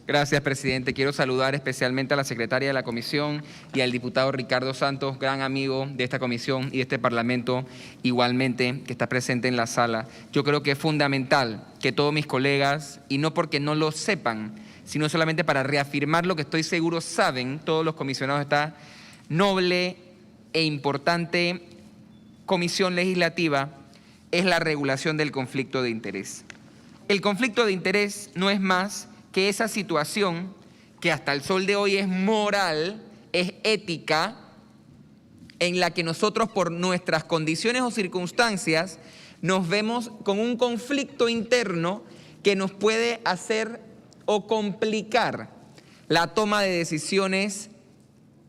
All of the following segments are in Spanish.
Gracias, presidente. Quiero saludar especialmente a la secretaria de la comisión y al diputado Ricardo Santos, gran amigo de esta comisión y de este Parlamento, igualmente, que está presente en la sala. Yo creo que es fundamental que todos mis colegas, y no porque no lo sepan, sino solamente para reafirmar lo que estoy seguro saben todos los comisionados de esta noble e importante comisión legislativa, es la regulación del conflicto de interés. El conflicto de interés no es más que esa situación que hasta el sol de hoy es moral, es ética, en la que nosotros por nuestras condiciones o circunstancias nos vemos con un conflicto interno que nos puede hacer o complicar la toma de decisiones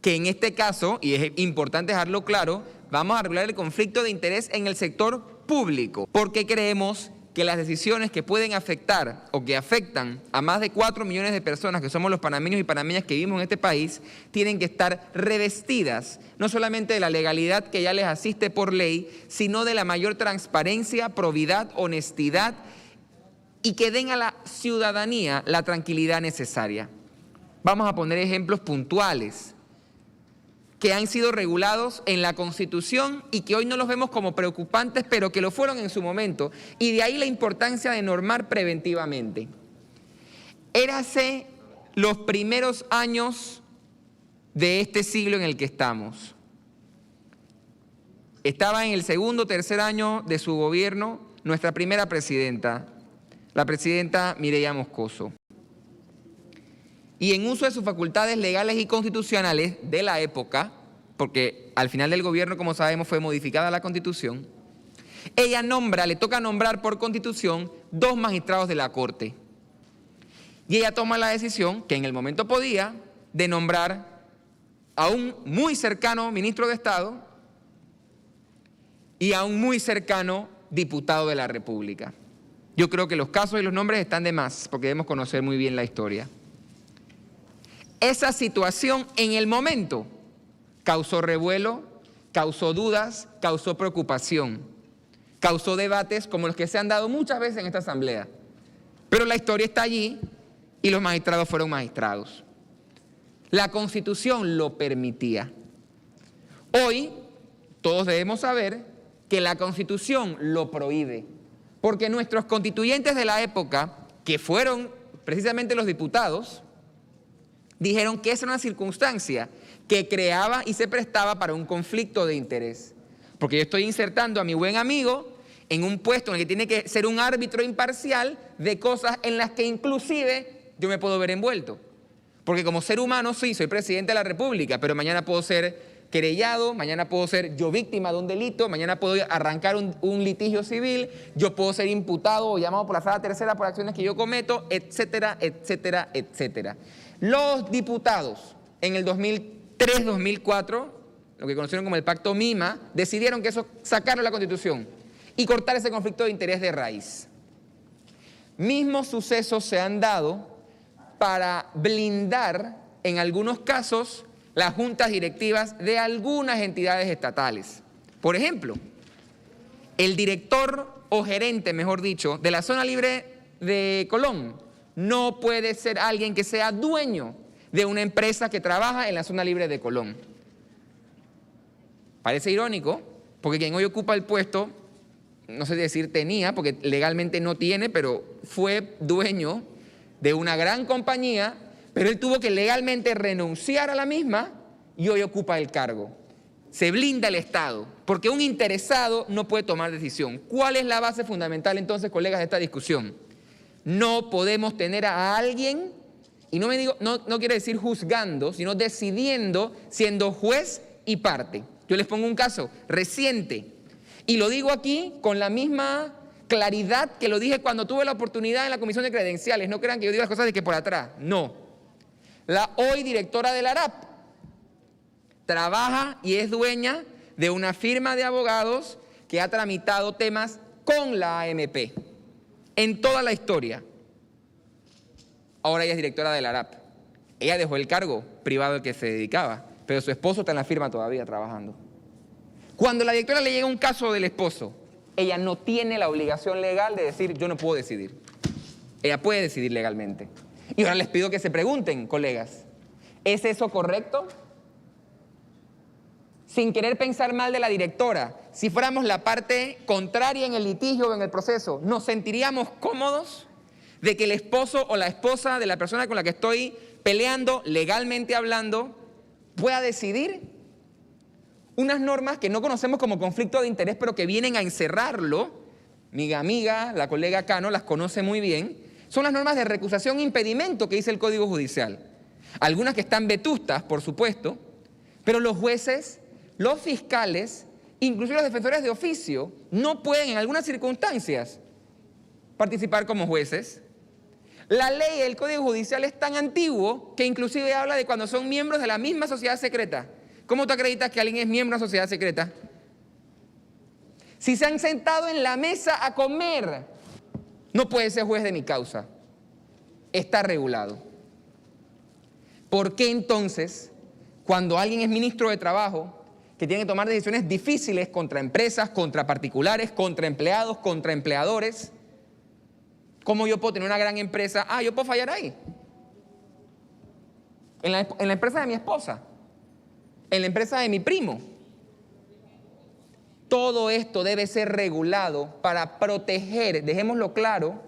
que en este caso, y es importante dejarlo claro, vamos a regular el conflicto de interés en el sector público, porque creemos que las decisiones que pueden afectar o que afectan a más de 4 millones de personas que somos los panameños y panameñas que vivimos en este país, tienen que estar revestidas no solamente de la legalidad que ya les asiste por ley, sino de la mayor transparencia, probidad, honestidad y que den a la ciudadanía la tranquilidad necesaria. Vamos a poner ejemplos puntuales que han sido regulados en la Constitución y que hoy no los vemos como preocupantes, pero que lo fueron en su momento. Y de ahí la importancia de normar preventivamente. Érase los primeros años de este siglo en el que estamos. Estaba en el segundo o tercer año de su gobierno nuestra primera presidenta, la presidenta Mireya Moscoso. Y en uso de sus facultades legales y constitucionales de la época, porque al final del gobierno, como sabemos, fue modificada la Constitución, ella le toca nombrar por Constitución 2 magistrados de la Corte. Y ella toma la decisión, que en el momento podía, de nombrar a un muy cercano ministro de Estado y a un muy cercano diputado de la República. Yo creo que los casos y los nombres están de más, porque debemos conocer muy bien la historia. Esa situación en el momento causó revuelo, causó dudas, causó preocupación, causó debates como los que se han dado muchas veces en esta asamblea. Pero la historia está allí y los magistrados fueron magistrados. La Constitución lo permitía. Hoy todos debemos saber que la Constitución lo prohíbe, porque nuestros constituyentes de la época, que fueron precisamente los diputados, dijeron que esa era una circunstancia que creaba y se prestaba para un conflicto de interés. Porque yo estoy insertando a mi buen amigo en un puesto en el que tiene que ser un árbitro imparcial de cosas en las que inclusive yo me puedo ver envuelto. Porque como ser humano sí, soy presidente de la República, pero mañana puedo ser querellado, mañana puedo ser yo víctima de un delito, mañana puedo arrancar un litigio civil, yo puedo ser imputado o llamado por la sala tercera por acciones que yo cometo, etcétera, etcétera, etcétera. Los diputados en el 2003-2004, lo que conocieron como el Pacto Mima, decidieron que eso sacaron la Constitución y cortar ese conflicto de interés de raíz. Mismos sucesos se han dado para blindar, en algunos casos, las juntas directivas de algunas entidades estatales. Por ejemplo, el director o gerente, mejor dicho, de la zona libre de Colón no puede ser alguien que sea dueño de una empresa que trabaja en la zona libre de Colón. Parece irónico, porque quien hoy ocupa el puesto, no sé decir tenía, porque legalmente no tiene, pero fue dueño de una gran compañía, pero él tuvo que legalmente renunciar a la misma y hoy ocupa el cargo. Se blinda el Estado, porque un interesado no puede tomar decisión. ¿Cuál es la base fundamental entonces, colegas, de esta discusión? No podemos tener a alguien, y no quiero decir juzgando, sino decidiendo, siendo juez y parte. Yo les pongo un caso reciente, y lo digo aquí con la misma claridad que lo dije cuando tuve la oportunidad en la Comisión de Credenciales. No crean que yo digo las cosas de que por atrás, no. La hoy directora del ARAP trabaja y es dueña de una firma de abogados que ha tramitado temas con la AMP en toda la historia. Ahora ella es directora del ARAP. Ella dejó el cargo privado al que se dedicaba, pero su esposo está en la firma todavía trabajando. Cuando la directora le llega un caso del esposo, ella no tiene la obligación legal de decir yo no puedo decidir. Ella puede decidir legalmente. Y ahora les pido que se pregunten, colegas, ¿es eso correcto? Sin querer pensar mal de la directora, si fuéramos la parte contraria en el litigio o en el proceso, ¿nos sentiríamos cómodos de que el esposo o la esposa de la persona con la que estoy peleando, legalmente hablando, pueda decidir? Unas normas que no conocemos como conflicto de interés, pero que vienen a encerrarlo. Mi amiga, la colega Cano, las conoce muy bien. Son las normas de recusación e impedimento que dice el Código Judicial. Algunas que están vetustas, por supuesto, pero los jueces, los fiscales, inclusive los defensores de oficio, no pueden en algunas circunstancias participar como jueces. La ley del Código Judicial es tan antiguo que inclusive habla de cuando son miembros de la misma sociedad secreta. ¿Cómo tú acreditas que alguien es miembro de una sociedad secreta? Si se han sentado en la mesa a comer, no puede ser juez de mi causa. Está regulado. ¿Por qué entonces, cuando alguien es ministro de Trabajo, que tiene que tomar decisiones difíciles contra empresas, contra particulares, contra empleados, contra empleadores, cómo yo puedo tener una gran empresa? Yo puedo fallar ahí. En la empresa de mi esposa, en la empresa de mi primo. Todo esto debe ser regulado para proteger, dejémoslo claro,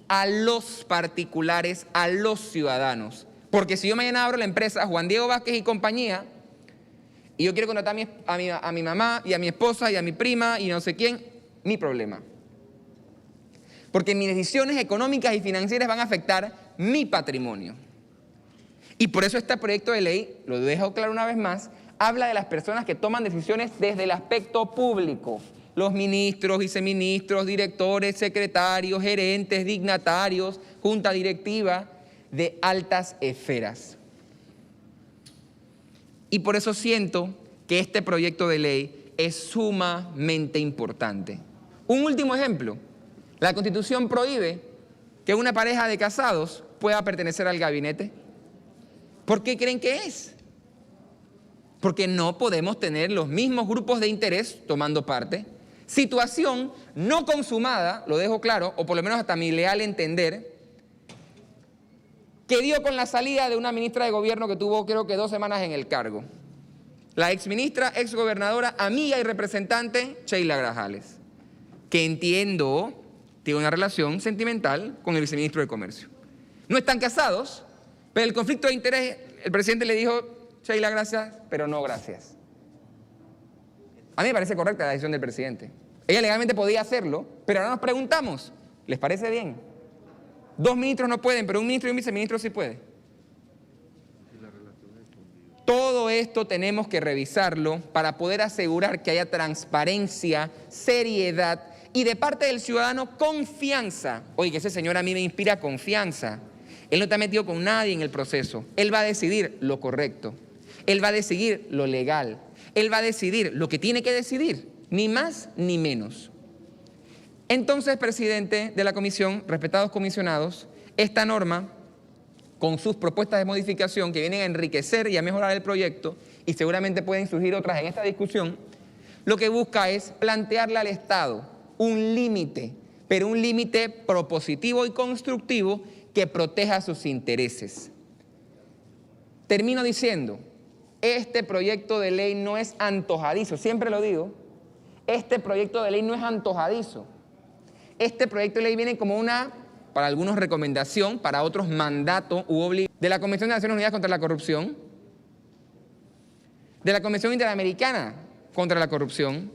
a los particulares, a los ciudadanos. Porque si yo mañana abro la empresa Juan Diego Vázquez y compañía, y yo quiero contratar a mi mamá y a mi esposa y a mi prima y no sé quién, mi problema. Porque mis decisiones económicas y financieras van a afectar mi patrimonio. Y por eso este proyecto de ley, lo dejo claro una vez más, habla de las personas que toman decisiones desde el aspecto público. Los ministros, viceministros, directores, secretarios, gerentes, dignatarios, junta directiva de altas esferas. Y por eso siento que este proyecto de ley es sumamente importante. Un último ejemplo. La Constitución prohíbe que una pareja de casados pueda pertenecer al gabinete. ¿Por qué creen que es? Porque no podemos tener los mismos grupos de interés tomando parte. Situación no consumada, lo dejo claro, o por lo menos hasta mi leal entender, que dio con la salida de una ministra de gobierno que tuvo creo que 2 semanas en el cargo. La exministra, exgobernadora, amiga y representante, Sheila Grajales, que entiendo tiene una relación sentimental con el viceministro de Comercio. No están casados, pero el conflicto de interés, el presidente le dijo, Sheila, gracias, pero no gracias. A mí me parece correcta la decisión del presidente. Ella legalmente podía hacerlo, pero ahora nos preguntamos, ¿les parece bien? 2 ministros no pueden, pero un ministro y un viceministro sí puede. Todo esto tenemos que revisarlo para poder asegurar que haya transparencia, seriedad y de parte del ciudadano confianza. Oye, que ese señor a mí me inspira confianza. Él no está metido con nadie en el proceso. Él va a decidir lo correcto. Él va a decidir lo legal. Él va a decidir lo que tiene que decidir, ni más ni menos. Entonces, presidente de la comisión, respetados comisionados, esta norma, con sus propuestas de modificación que vienen a enriquecer y a mejorar el proyecto, y seguramente pueden surgir otras en esta discusión, lo que busca es plantearle al Estado un límite, pero un límite propositivo y constructivo que proteja sus intereses. Termino diciendo, este proyecto de ley no es antojadizo, siempre lo digo, este proyecto de ley no es antojadizo. Este proyecto de ley viene como una, para algunos recomendación, para otros mandato u obligación de la Convención de Naciones Unidas contra la Corrupción, de la Convención Interamericana contra la Corrupción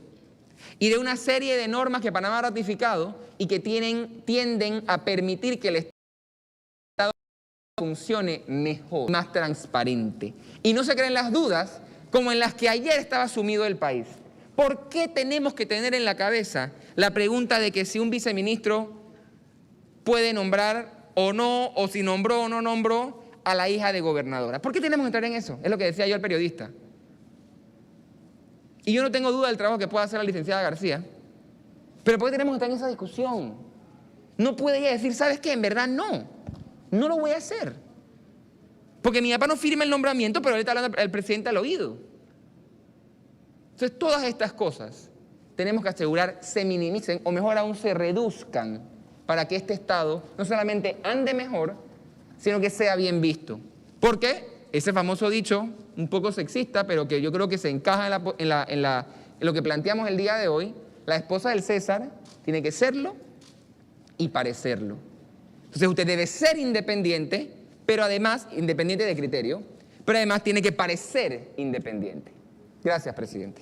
y de una serie de normas que Panamá ha ratificado y que tienden a permitir que el Estado funcione mejor, más transparente. Y no se creen las dudas como en las que ayer estaba sumido el país. ¿Por qué tenemos que tener en la cabeza la pregunta de que si un viceministro puede nombrar o no, o si nombró o no nombró a la hija de gobernadora? ¿Por qué tenemos que entrar en eso? Es lo que decía yo al periodista. Y yo no tengo duda del trabajo que pueda hacer la licenciada García. Pero ¿por qué tenemos que estar en esa discusión? No puede ella decir, ¿sabes qué? En verdad no lo voy a hacer. Porque mi papá no firma el nombramiento, pero él está hablando al presidente al oído. Entonces, todas estas cosas tenemos que asegurar se minimicen o mejor aún se reduzcan para que este Estado no solamente ande mejor, sino que sea bien visto. ¿Por qué? Ese famoso dicho, un poco sexista, pero que yo creo que se encaja en lo que planteamos el día de hoy, la esposa del César tiene que serlo y parecerlo. Entonces usted debe ser independiente, pero además, independiente de criterio, pero además tiene que parecer independiente. Gracias, presidente.